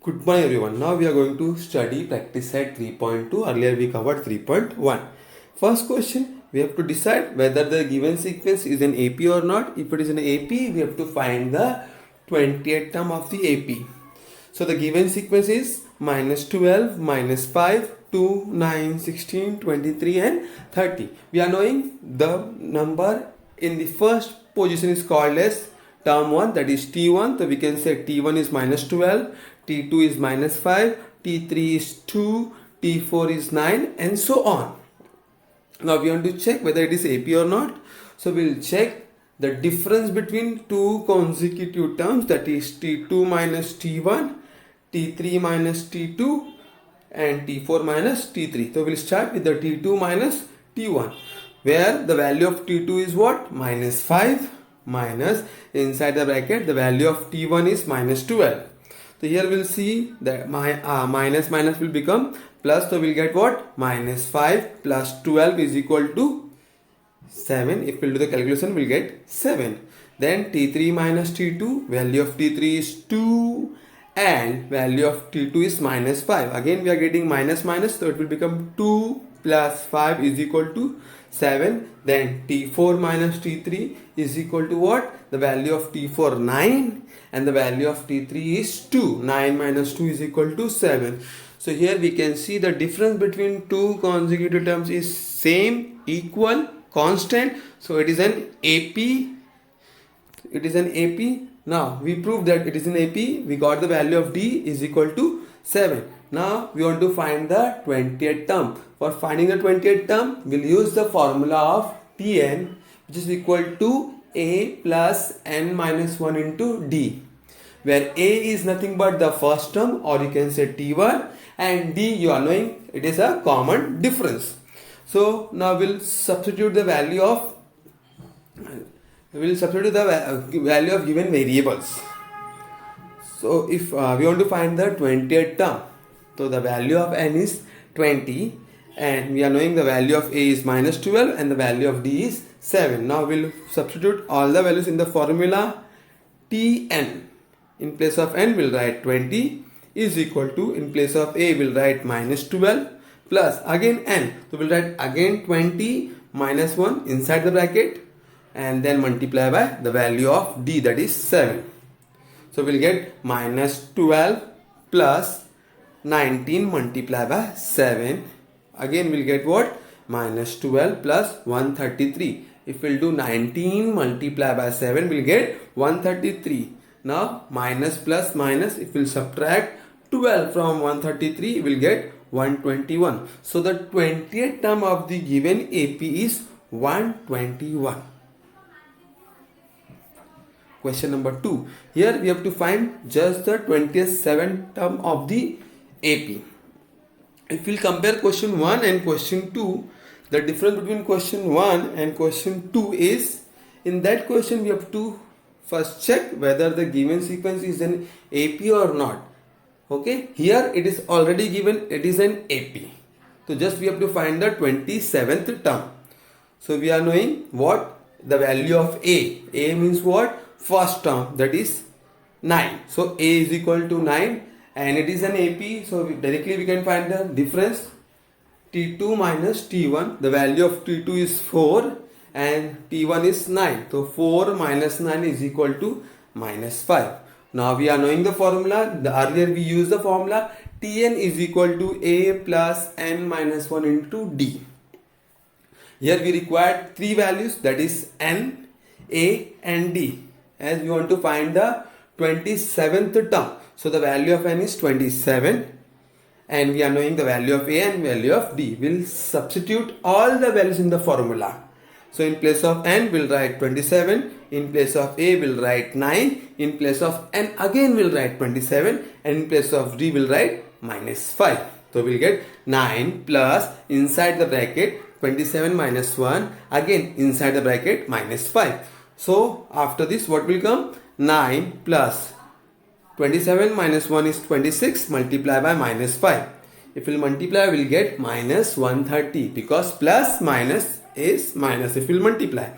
Good morning everyone. Now we are going to study practice set 3.2. Earlier we covered 3.1. First question, we have to decide whether the given sequence is an AP or not. If it is an AP, we have to find the 20th term of the AP. So the given sequence is minus 12, minus 5, 2, 9, 16, 23 and 30. We are knowing the number in the first position is called as term 1, that is T1. So we can say T1 is minus 12, T2 is minus 5, T3 is 2, T4 is 9 and so on. Now we want to check whether it is AP or not. So we will check the difference between two consecutive terms, that is T2 minus T1, T3 minus T2 and T4 minus T3. So we will start with the T2 minus T1, where the value of T2 is what? Minus 5 minus inside the bracket the value of T1 is minus 12. So here we'll see that minus will become plus, so we'll get what? Minus 5 plus 12 is equal to 7. If we'll do the calculation, we'll get 7. Then T3 minus T2, value of T3 is 2 and value of T2 is minus 5. Again we are getting minus, so it will become 2 plus 5 is equal to 7. Then T4 minus T3 is equal to what? The value of T4 9 and the value of T3 is 2. 9 minus 2 is equal to 7. So here we can see the difference between two consecutive terms is same, equal, constant. So it is an AP. It is an AP. Now we proved that it is an AP. We got the value of D is equal to 7. Now we want to find the 20th term. For finding the 20th term, we'll use the formula of Tn, which is equal to A plus n minus 1 into D, where A is nothing but the first term, or you can say T1, and D, you are knowing it is a common difference. So now we'll substitute the value of value of given variables. So if we want to find the 20th term, so the value of n is 20 and we are knowing the value of A is minus 12 and the value of D is 7. Now we'll substitute all the values in the formula. Tn, in place of n we'll write 20 is equal to, in place of A we'll write minus 12 plus again n. So we'll write again 20 minus 1 inside the bracket and then multiply by the value of D, that is 7. So we'll get minus 12 plus 19 multiplied by 7. Again we'll get what? Minus 12 plus 133. If we'll do 19 multiplied by 7, we'll get 133. Now minus plus minus, if we'll subtract 12 from 133, we'll get 121. So the 20th term of the given AP is 121. Question number 2. Here we have to find just the 27th term of the AP. If we'll compare question 1 and question 2, the difference between question 1 and question 2 is, in that question we have to first check whether the given sequence is an AP or not. Okay, here it is already given, it is an AP. So just we have to find the 27th term. So we are knowing what? The value of A. A means what? First term, that is 9. So A is equal to 9 and it is an AP. So directly we can find the difference. T2 minus T1, the value of T2 is 4 and T1 is 9. So 4 minus 9 is equal to minus 5. Now we are knowing the formula. Earlier we used the formula Tn is equal to A plus n minus 1 into D. Here we required three values, that is n, A and D, as we want to find the 27th term. So the value of n is 27 and we are knowing the value of A and value of D. We'll substitute all the values in the formula. So in place of n we'll write 27, in place of A we'll write 9, in place of n again we'll write 27 and in place of D we'll write minus 5. So we'll get 9 plus inside the bracket 27 minus 1, again inside the bracket minus 5. So after this what will come? 9 plus 27 minus 1 is 26 multiplied by minus 5. If we'll multiply, we'll get minus 130 because plus minus is minus if we'll multiply.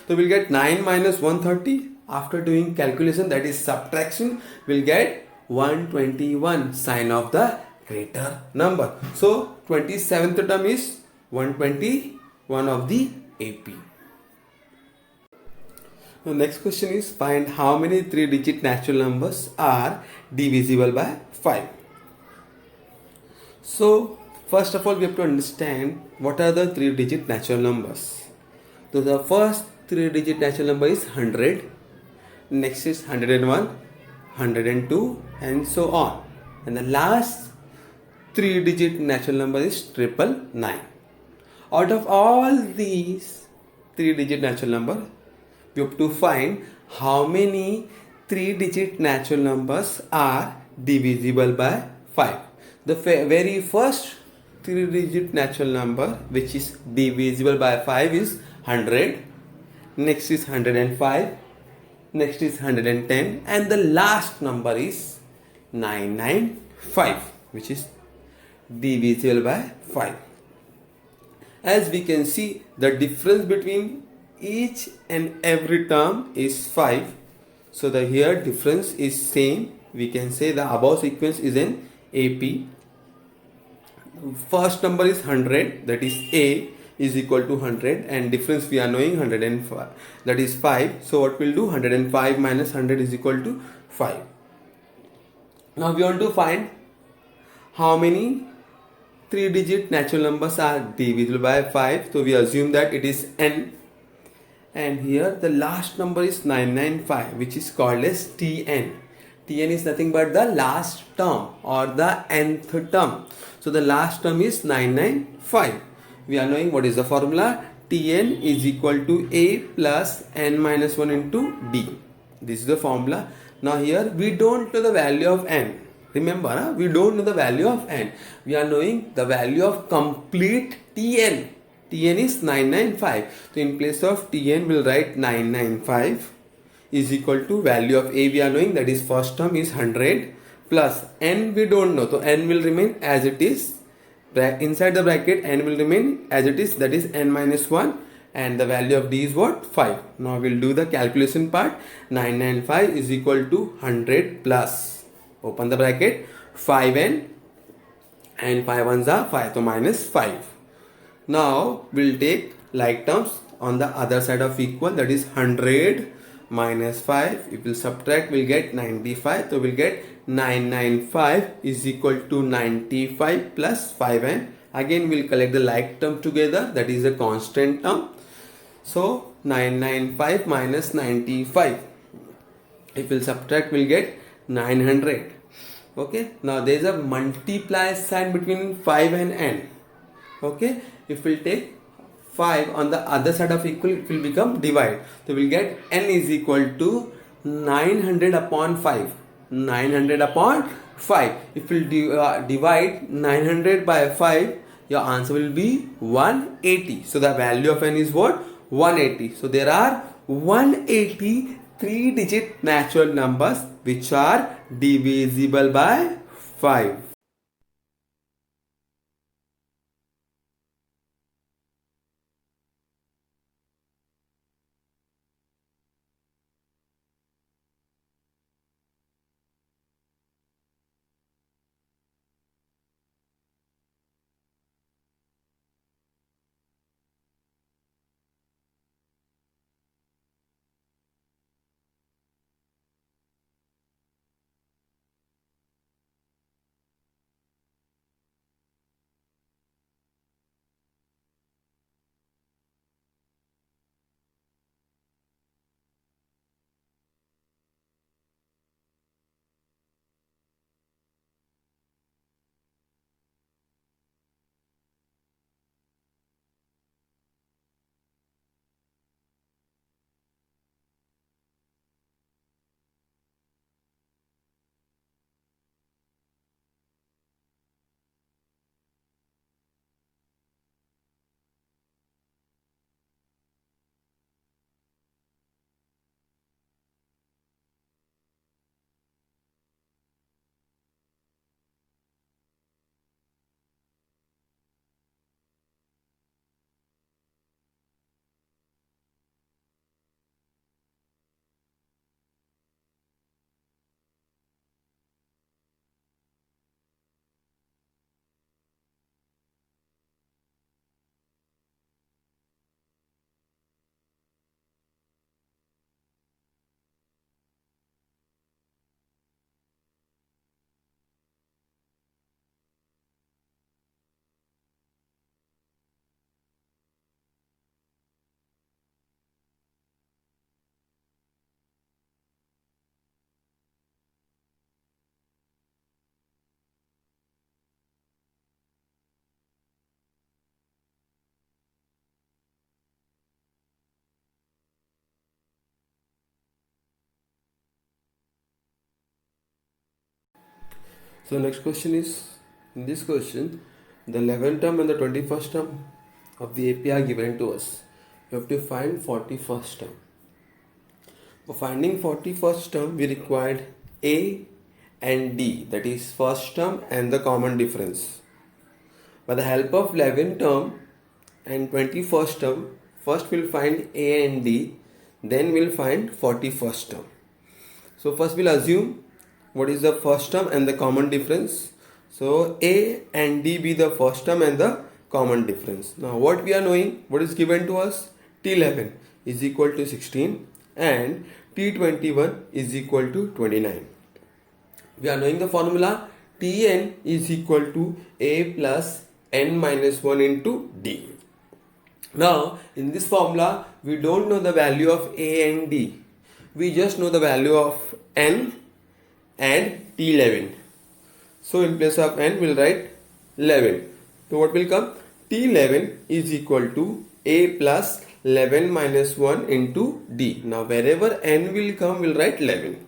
So we'll get 9 minus 130. After doing calculation, that is subtraction, we'll get 121, sign of the greater number. So 27th term is 121 of the AP. The next question is, find how many 3-digit natural numbers are divisible by 5. So first of all, we have to understand what are the 3-digit natural numbers. So the first 3-digit natural number is 100, next is 101, 102, and so on. And the last 3-digit natural number is 999. Out of all these 3-digit natural number, we have to find how many 3-digit natural numbers are divisible by 5. The very first 3-digit natural number which is divisible by 5 is 100, next is 105, next is 110, and the last number is 995, which is divisible by 5. As we can see, the difference between each and every term is 5. So the here difference is same. We can say the above sequence is an AP. First number is 100, that is A is equal to 100, and difference we are knowing 105, that is 5. So what we'll do, 105 minus 100 is equal to 5. Now we want to find how many 3-digit natural numbers are divisible by 5. So we assume that it is n, and here the last number is 995, which is called as Tn. Tn is nothing but the last term or the nth term. So the last term is 995. We are knowing what is the formula. Tn is equal to A plus n minus 1 into D. This is the formula. Now here we don't know the value of n. Remember, we don't know the value of n. We are knowing the value of complete Tn. Tn is 995. So in place of Tn, we'll write 995 is equal to value of A we are knowing, that is first term is 100, plus n we don't know. So n will remain as it is. Inside the bracket n will remain as it is, that is n minus 1, and the value of D is what? 5. Now we'll do the calculation part. 995 is equal to 100 plus, open the bracket, 5n, and 5 ones are 5, so minus 5. Now we'll take like terms on the other side of equal, that is 100 minus 5. If we'll subtract, we'll get 95. So we'll get 995 is equal to 95 plus 5n. Again we'll collect the like term together, that is a constant term. So 995 minus 95. If we'll subtract, we'll get 900. Okay, now there is a multiply sign between 5 and n. Okay, if we'll take 5 on the other side of equal, it will become divide. So we'll get n is equal to 900 upon 5. 900 upon 5. If we'll divide 900 by 5, your answer will be 180. So the value of n is what? 180. So there are 180 3-digit natural numbers which are divisible by 5. So next question is, in this question, the 11th term and the 21st term of the AP are given to us. You have to find 41st term. For finding 41st term, we required A and D, that is first term and the common difference. By the help of 11th term and 21st term, first we'll find A and D, then we'll find 41st term. So first we'll assume what is the first term and the common difference. So A and D be the first term and the common difference. Now what we are knowing, what is given to us? T11 is equal to 16 and T21 is equal to 29. We are knowing the formula, Tn is equal to A plus n minus 1 into D. Now in this formula we don't know the value of A and D. We just know the value of n and T11. So in place of n we'll write 11. So what will come? T11 is equal to A plus 11 minus 1 into D. Now wherever n will come we'll write 11.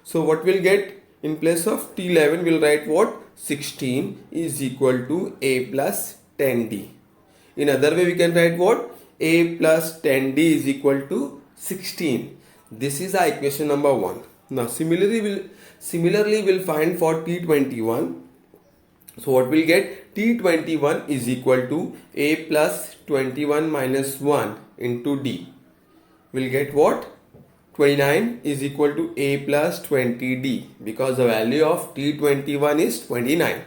So what we'll get? In place of T11 we'll write what? 16 is equal to A plus 10D. In other way we can write what? A plus 10D is equal to 16. This is our equation number 1. Now similarly we'll find for T21. So what we'll get? T21 is equal to A plus 21 minus 1 into D. We'll get what? 29 is equal to A plus 20D, because the value of T21 is 29.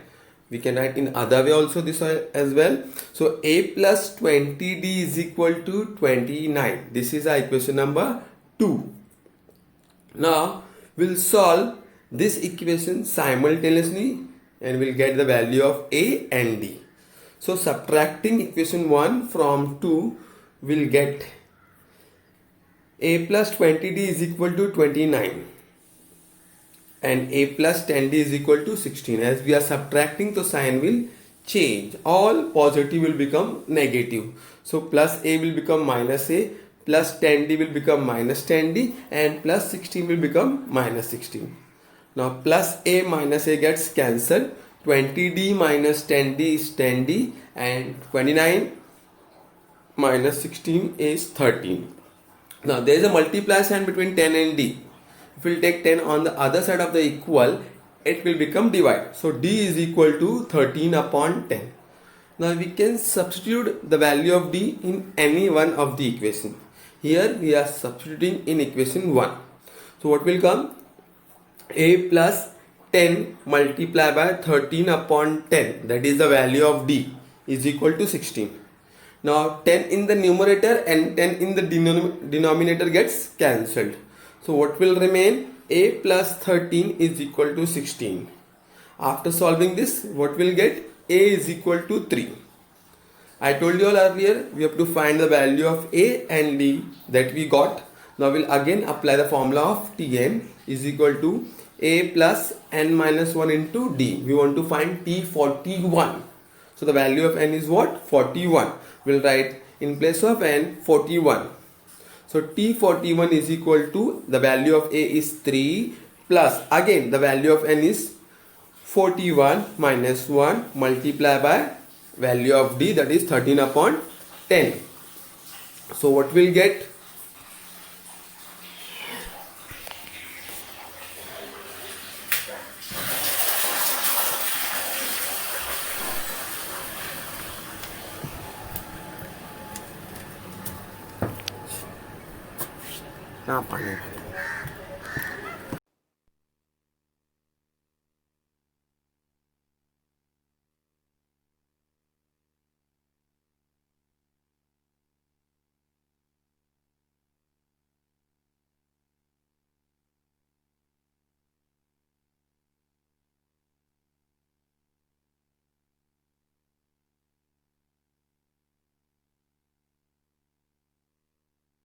We can write in other way also this as well. So A plus 20D is equal to 29. This is our equation number 2. Now we'll solve this equation simultaneously and we'll get the value of A and D. So subtracting equation 1 from 2, we'll get A plus 20D is equal to 29 and A plus 10D is equal to 16. As we are subtracting, the sign will change. All positive will become negative. So plus A will become minus A, plus 10D will become minus 10D, and plus 16 will become minus 16. Now plus A minus A gets cancelled. 20D minus 10D is 10D and 29 minus 16 is 13. Now there is a multiply sign between 10 and D. If we will take 10 on the other side of the equal, it will become divide. So D is equal to 13 upon 10. Now we can substitute the value of D in any one of the equation. Here we are substituting in equation 1. So what will come? A plus 10 multiplied by 13 upon 10, that is the value of D, is equal to 16. Now 10 in the numerator and 10 in the denominator gets cancelled. So what will remain? A plus 13 is equal to 16. After solving this, what will get? A is equal to 3. I told you all earlier, we have to find the value of A and D that we got. Now we'll again apply the formula of Tn is equal to A plus n minus 1 into D. We want to find T41. So the value of n is what? 41. We'll write in place of n 41. So T41 is equal to, the value of A is 3 plus again the value of n is 41 minus 1 multiplied by value of D, that is 13 upon 10. So what we'll get? Nah,